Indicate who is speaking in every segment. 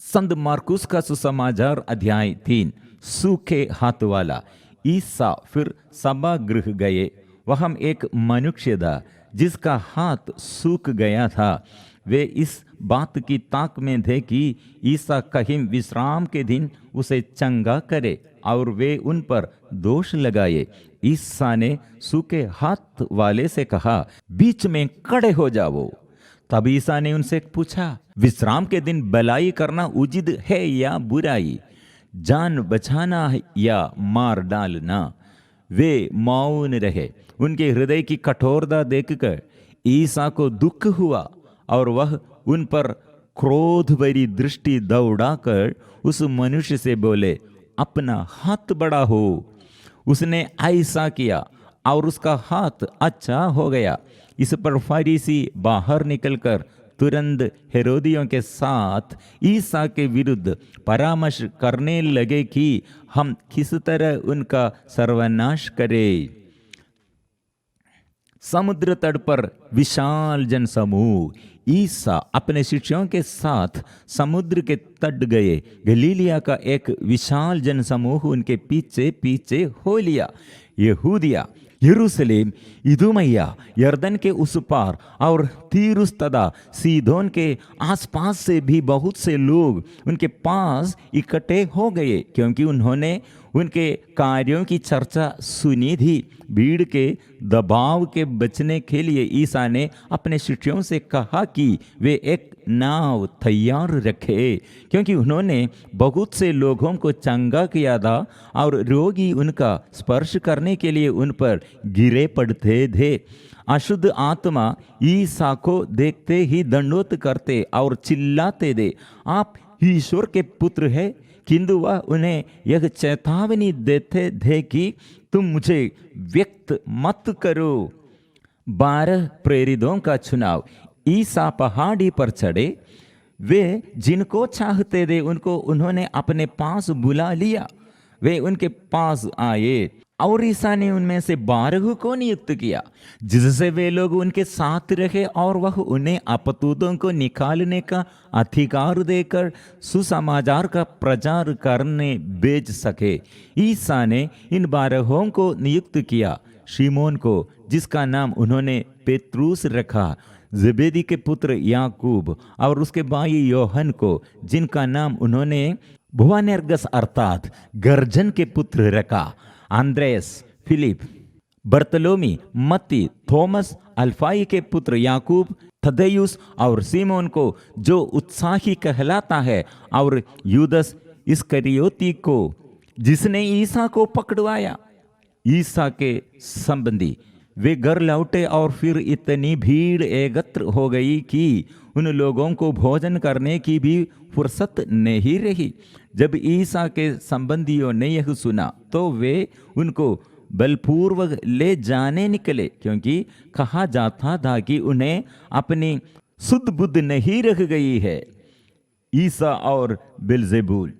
Speaker 1: संत मार्कुस का सुसमाचार अध्याय 3। सूखे हाथ वाला। ईसा फिर सभागृह गए। वहाँ एक मनुष्य था जिसका हाथ सूख गया था। वे इस बात की ताक में थे कि ईसा कहीं विश्राम के दिन उसे चंगा करे, और वे उन पर दोष लगाए। ईसा ने सूखे हाथ वाले से कहा, बीच में खड़े हो जाओ। तब ईसा ने उनसे पूछा, विश्राम के दिन भलाई करना उचित है या बुराई, जान बचाना है या मार डालना? वे मौन रहे। उनके हृदय की कठोरता देखकर ईसा को दुख हुआ, और वह उन पर क्रोध भरी दृष्टि दौड़ाकर उस मनुष्य से बोले, अपना हाथ बढ़ाओ। उसने ऐसा किया और उसका हाथ अच्छा हो गया। इस पर फरीसी बाहर निकलकर तुरंत हेरोदियों के साथ ईसा के विरुद्ध परामर्श करने लगे कि हम किस तरह उनका सर्वनाश करें। समुद्र तट पर विशाल जनसमूह। ईसा अपने शिष्यों के साथ समुद्र के तट गए। गलीलिया का एक विशाल जनसमूह उनके पीछे पीछे हो लिया। यहूदिया, यरूशलेम, इदुमैया, यरदन के उस पार और तीरुस तथा सीदोन के आसपास से भी बहुत से लोग उनके पास इकट्ठे हो गए, क्योंकि उन्होंने उनके कार्यों की चर्चा सुनी थी। भीड़ के दबाव के बचने के लिए ईसा ने अपने शिष्यों से कहा कि वे एक नाव तैयार रखे, क्योंकि उन्होंने बहुत से लोगों को चंगा किया था और रोगी उनका स्पर्श करने के लिए उन पर गिरे पड़ते थे। अशुद्ध आत्मा ईसा को देखते ही दंडोत करते और चिल्लाते थे, आप ईश्वर के पुत्र हैं। किंतु वह उन्हें यह चेतावनी देते थे कि तुम मुझे व्यक्त मत करो। 12 प्रेरितों का चुनाव। ईसा पहाड़ी पर चढ़े। वे जिनको चाहते थे उनको उन्होंने अपने पास बुला लिया। वे उनके पास आए और ईसा ने उनमें से 12 को नियुक्त किया, जिससे वे लोग उनके साथ रहे और वह उन्हें अपतूतों को निकालने का अधिकार देकर सुसमाचार का प्रचार करने भेज सके। ईसा ने इन 12 को नियुक्त किया। शिमोन को, जिसका नाम उन्होंने पेत्रुस रखा, ज़ेबेदी के पुत्र याकूब और उसके भाई योहन को, जिनका नाम उन्होंने भुआनेर्गस अर्थात गर्जन के पुत्र रखा, अंद्रेस, फिलिप, बर्तलोमी, मत्ती, थॉमस, अल्फाई के पुत्र याकूब, थदेयुस और सीमोन को जो उत्साही कहलाता है, और यूदस इस्करियोती को, जिसने ईसा को पकड़वाया। ईसा के संबंधी वे घर लौटे और फिर इतनी भीड़ एकत्र हो गई कि उन लोगों को भोजन करने की भी फुर्सत नहीं रही। जब ईसा के संबंधियों ने यह सुना तो वे उनको बलपूर्वक ले जाने निकले, क्योंकि कहा जाता था कि उन्हें अपनी सुध बुद्ध नहीं रख गई है। ईसा और बेलजेबूल।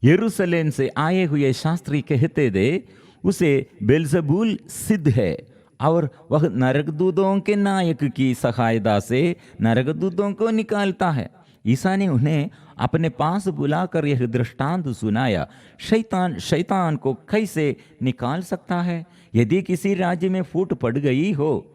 Speaker 1: यरूशलेम से आए हुए शास्त्री कहते थे, उसे बेलजेबूल सिद्ध है और वह नरकदूतों के नायक की सहायता से नरकदूतों को निकालता है। ईसा ने उन्हें अपने पास बुलाकर यह दृष्टांत सुनाया, शैतान शैतान को कैसे निकाल सकता है? यदि किसी राज्य में फूट पड़ गई हो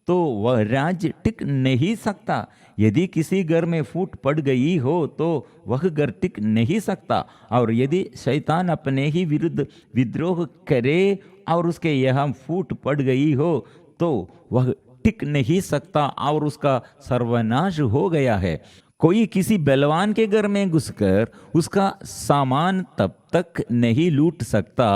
Speaker 1: तो वह राज्य टिक नहीं सकता। यदि किसी घर में फूट पड़ गई हो तो वह घर टिक नहीं सकता। और यदि शैतान अपने ही विरुद्ध विद्रोह करे और उसके यहाँ फूट पड़ गई हो तो वह टिक नहीं सकता और उसका सर्वनाश हो गया है। कोई किसी बलवान के घर में घुसकर उसका सामान तब तक नहीं लूट सकता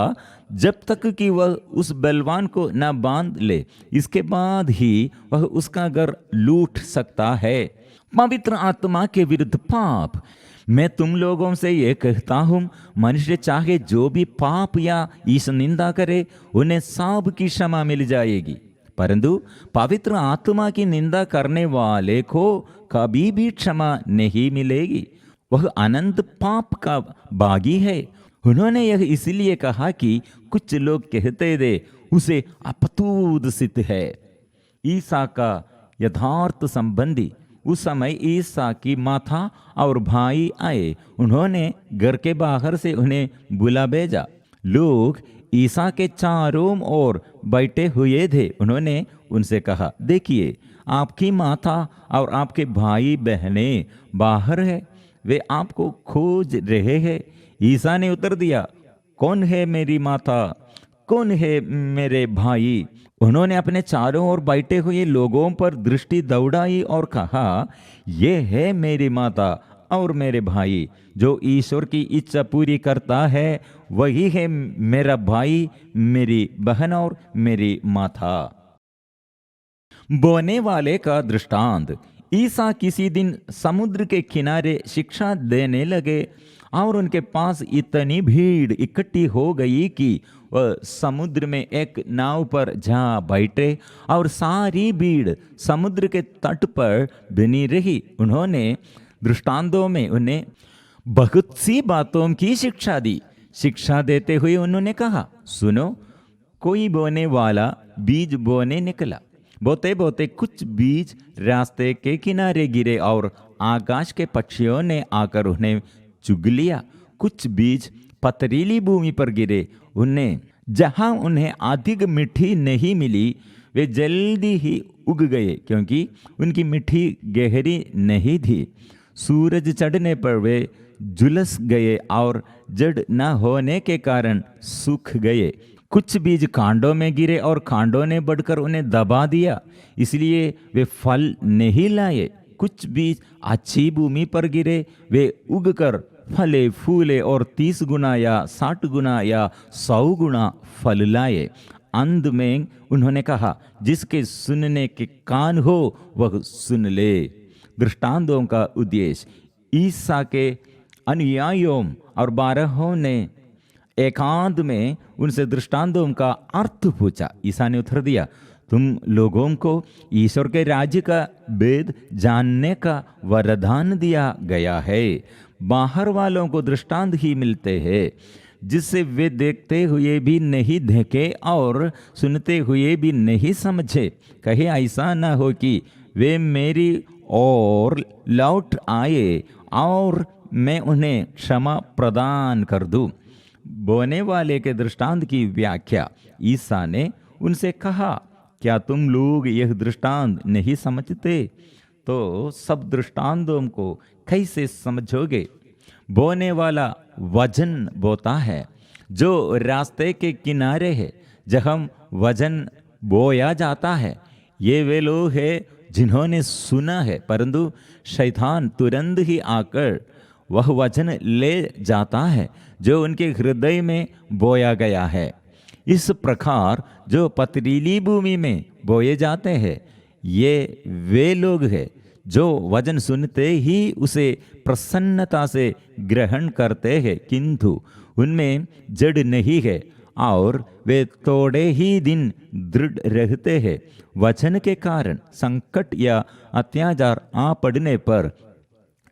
Speaker 1: जब तक कि वह उस बलवान को न बांध ले। इसके बाद ही वह उसका घर लूट सकता है। पवित्र आत्मा के विरुद्ध पाप। मैं तुम लोगों से ये कहता हूँ, मनुष्य चाहे जो भी पाप या ईश निंदा करे, उन्हें सब की क्षमा मिल जाएगी, परंतु पवित्र आत्मा की निंदा करने वाले को कभी भी क्षमा नहीं मिलेगी। वह अनंत पाप का बागी है। उन्होंने यह इसलिए कहा कि कुछ लोग कहते थे उसे अपतूत सिद्ध है। ईसा का यथार्थ संबंधी उस समय ईसा की माता और भाई आए। उन्होंने घर के बाहर से उन्हें बुला भेजा। लोग ईसा के चारों ओर बैठे हुए थे। उन्होंने उनसे कहा, देखिए, आपकी माता और आपके भाई बहनें बाहर है, वे आपको खोज रहे हैं। ईसा ने उत्तर दिया, कौन है मेरी माता, कौन है मेरे भाई? उन्होंने अपने चारों ओर बैठे हुए लोगों पर दृष्टि दौड़ाई और कहा, ये है मेरी माता और मेरे भाई। जो ईश्वर की इच्छा पूरी करता है वही है मेरा भाई, मेरी बहन और मेरी माता। बोने वाले का दृष्टांत। ईसा किसी दिन समुद्र के किनारे शिक्षा देने लगे और उनके पास इतनी भीड़ इकट्ठी हो गई कि वह समुद्र में एक नाव पर जा बैठे और सारी भीड़ समुद्र के तट पर बनी रही। उन्होंने दृष्टांतों में उन्हें बहुत सी बातों की शिक्षा दी। शिक्षा देते हुए उन्होंने कहा, सुनो, कोई बोने वाला बीज बोने निकला। बोते बोते कुछ बीज रास्ते के किनारे गिरे और आकाश के पक्षियों ने आकर उन्हें चुग लिया। कुछ बीज पथरीली भूमि पर गिरे। जहां उन्हें अधिक मिट्टी नहीं मिली, वे जल्दी ही उग गए, क्योंकि उनकी मिट्टी गहरी नहीं थी। सूरज चढ़ने पर वे झुलस गए और जड़ न होने के कारण सूख गए। कुछ बीज कांडों में गिरे और कांडों ने बढ़कर उन्हें दबा दिया, इसलिए वे फल नहीं लाए। कुछ बीज अच्छी भूमि पर गिरे, वे उगकर फले फूले और 30 गुना या 60 गुना या 100 गुना फल लाए। अंत में उन्होंने कहा, जिसके सुनने के कान हो वह सुन ले। दृष्टांतों का उद्देश्य। ईसा के अनुयायियों और 12 ने एकांत में उनसे दृष्टांतों का अर्थ पूछा। ईसा ने उत्तर दिया, तुम लोगों को ईश्वर के राज्य का भेद जानने का वरदान दिया गया है। बाहर वालों को दृष्टांत ही मिलते हैं, जिससे वे देखते हुए भी नहीं देखे और सुनते हुए भी नहीं समझे। कहीं ऐसा न हो कि वे मेरी ओर लौट आए और मैं उन्हें क्षमा प्रदान कर दूं। बोने वाले के दृष्टांत की व्याख्या। ईसा ने उनसे कहा, क्या तुम लोग यह दृष्टांत नहीं समझते? तो सब दृष्टांतों को कैसे समझोगे? बोने वाला वजन बोता है जो रास्ते के किनारे है, जहाँ वजन बोया जाता है। ये वे लोग हैं जिन्होंने सुना है, परंतु शैतान तुरंत ही आकर वह वचन ले जाता है जो उनके हृदय में बोया गया है। इस प्रकार जो पथरीली भूमि में बोए जाते हैं, ये वे लोग हैं जो वचन सुनते ही उसे प्रसन्नता से ग्रहण करते हैं, किंतु उनमें जड़ नहीं है और वे थोड़े ही दिन दृढ़ रहते हैं। वचन के कारण संकट या अत्याचार आ पड़ने पर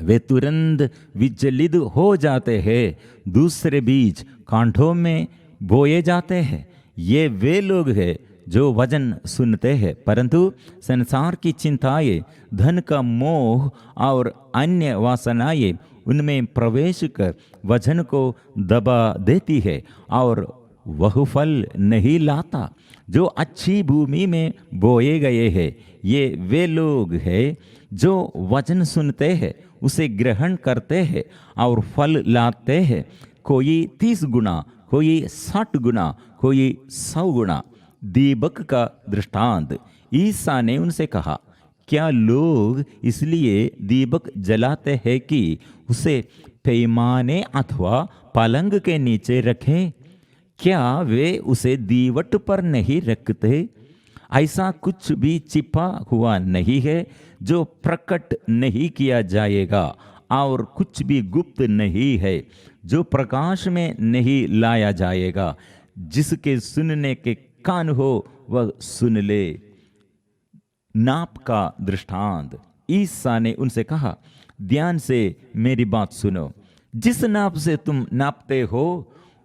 Speaker 1: वे तुरंत विचलित हो जाते हैं। दूसरे बीज कांटों में बोए जाते हैं। ये वे लोग हैं जो वचन सुनते हैं, परंतु संसार की चिंताएं, धन का मोह और अन्य वासनाएं उनमें प्रवेश कर वचन को दबा देती है और वह फल नहीं लाता। जो अच्छी भूमि में बोए गए हैं, ये वे लोग हैं जो वचन सुनते हैं, उसे ग्रहण करते हैं और फल लाते हैं। कोई 30 गुना, कोई 60 गुना, कोई 100 गुना। दीपक का दृष्टांत। ईसा ने उनसे कहा, क्या लोग इसलिए दीपक जलाते हैं कि उसे पैमाने अथवा पलंग के नीचे रखें? क्या वे उसे दीवट पर नहीं रखते? ऐसा कुछ भी छिपा हुआ नहीं है जो प्रकट नहीं किया जाएगा, और कुछ भी गुप्त नहीं है जो प्रकाश में नहीं लाया जाएगा। जिसके सुनने के कान हो वह सुन ले। नाप का दृष्टांत। ईसा ने उनसे कहा, ध्यान से मेरी बात सुनो। जिस नाप से तुम नापते हो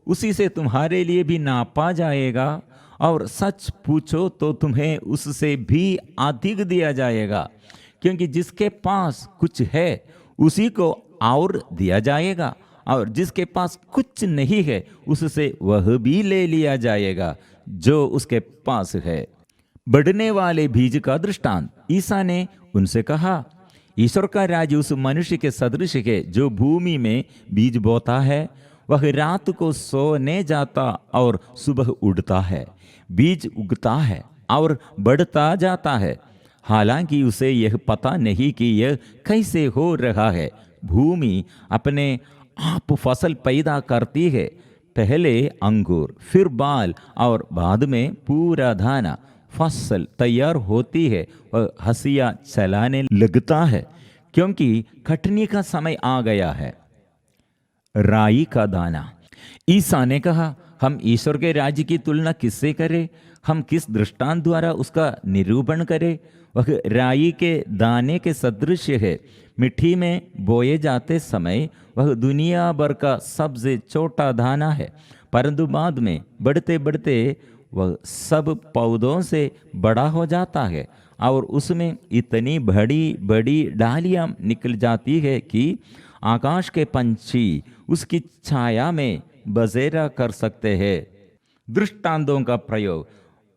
Speaker 1: उसी से तुम्हारे लिए भी नापा जाएगा, और सच पूछो तो तुम्हें उससे भी अधिक दिया जाएगा। क्योंकि जिसके पास कुछ है उसी को और दिया जाएगा, और जिसके पास कुछ नहीं है उससे वह भी ले लिया जाएगा जो उसके पास है। बढ़ने वाले बीज का दृष्टांत। ईसा ने उनसे कहा, ईश्वर का राज्य उस मनुष्य के सदृश है जो भूमि में बीज बोता है। वह रात को सोने जाता और सुबह उड़ता है, बीज उगता है और बढ़ता जाता है, हालांकि उसे यह पता नहीं कि यह कैसे हो रहा है। भूमि अपने आप फसल पैदा करती है, पहले अंगूर, फिर बाल और बाद में पूरा दाना। फसल तैयार होती है और हंसिया चलाने लगता है क्योंकि कटनी का समय आ गया है। राई का दाना। ईसा ने कहा, हम ईश्वर के राज्य की तुलना किससे करें? हम किस दृष्टांत द्वारा उसका निरूपण करें? वह राई के दाने के सदृश है। मिट्टी में बोए जाते समय वह दुनिया भर का सबसे छोटा दाना है, परंतु बाद में बढ़ते बढ़ते वह सब पौधों से बड़ा हो जाता है और उसमें इतनी बड़ी बड़ी डालियां निकल जाती है कि आकाश के पंछी उसकी छाया में बसेरा कर सकते हैं। दृष्टांतों का प्रयोग।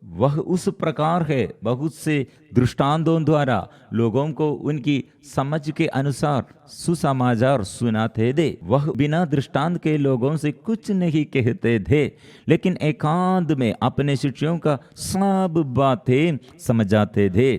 Speaker 1: वह उस प्रकार है, बहुत से दृष्टांतों द्वारा लोगों को उनकी समझ के अनुसार सुसमाचार सुनाते थे। वह बिना दृष्टांत के लोगों से कुछ नहीं कहते थे, लेकिन एकांत में अपने शिष्यों का सब बातें समझाते थे।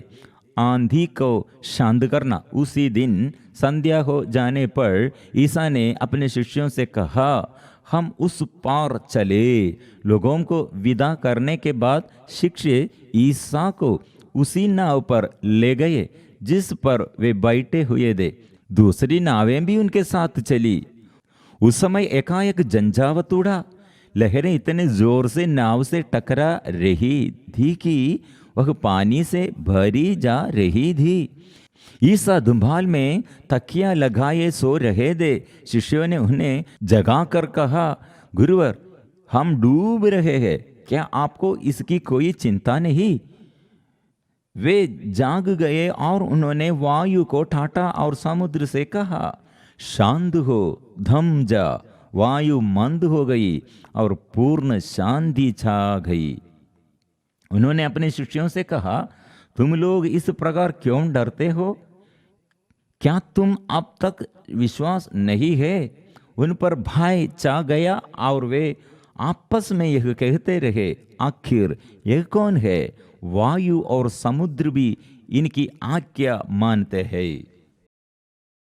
Speaker 1: आंधी को शांत करना। उसी दिन संध्या हो जाने पर ईसा ने अपने शिष्यों से कहा, हम उस पार चले। लोगों को विदा करने के बाद शिक्षक ईसा को उसी नाव पर ले गए जिस पर वे बैठे हुए थे। दूसरी नावें भी उनके साथ चली। उस समय एकाएक झंझावात उड़ा। लहरें इतने जोर से नाव से टकरा रही थी कि वह पानी से भरी जा रही थी। ईसा धुम्बाल में तकिया लगाए सो रहे थे। शिष्यों ने उन्हें जगा कर कहा, गुरुवर, हम डूब रहे हैं, क्या आपको इसकी कोई चिंता नहीं? वे जाग गए और उन्होंने वायु को ठाटा और समुद्र से कहा, शांत हो, थम जा। वायु मंद हो गई और पूर्ण शांति छा गई। उन्होंने अपने शिष्यों से कहा, तुम लोग इस प्रकार क्यों डरते हो? क्या तुम अब तक विश्वास नहीं है? उन पर भय छा गया और वे आपस में यह कहते रहे, आखिर यह कौन है? वायु और समुद्र भी इनकी आज्ञा मानते हैं।